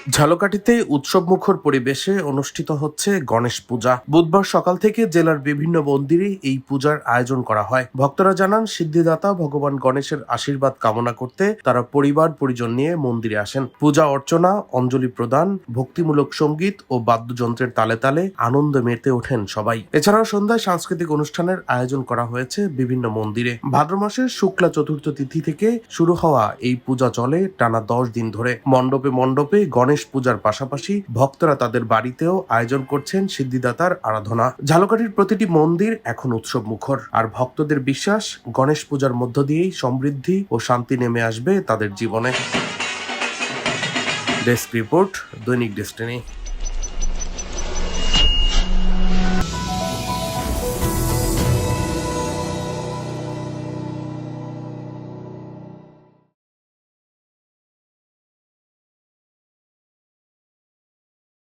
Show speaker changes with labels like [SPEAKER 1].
[SPEAKER 1] ঝালকাঠিতে উৎসবমুখর পরিবেশে অনুষ্ঠিত হচ্ছে গণেশ পূজা। বুধবার সকাল থেকে জেলার বিভিন্ন মন্দিরে এই পূজার আয়োজন করা হয়। ভক্তরা জানান, সিদ্ধিদাতা ভগবান গণেশের আশীর্বাদ কামনা করতে তারা পরিবার পরিজন নিয়ে মন্দিরে আসেন। পূজা অর্চনা, অঞ্জলি প্রদান, ভক্তিমূলক সঙ্গীত ও বাদ্যযন্ত্রের তালে তালে আনন্দে মেতে ওঠেন সবাই। এছাড়াও সন্ধ্যায় সাংস্কৃতিক অনুষ্ঠানের আয়োজন করা হয়েছে বিভিন্ন মন্দিরে। ভাদ্র মাসের শুক্লা চতুর্থ তিথি থেকে শুরু হওয়া এই পূজা চলে টানা 10 দিন ধরে। মণ্ডপে মণ্ডপে গণেশ পূজার পাশাপাশি ভক্তরা তাদের বাড়িতেও আয়োজন করছেন সিদ্ধিদাতার আরাধনা। ঝালকাঠির প্রতিটি মন্দির এখন উৎসব মুখর, আর ভক্তদের বিশ্বাস গণেশ পূজার মধ্য দিয়েই সমৃদ্ধি ও শান্তি নেমে আসবে তাদের জীবনে। ডেস্ক রিপোর্ট, দৈনিক ডেস্টিনি।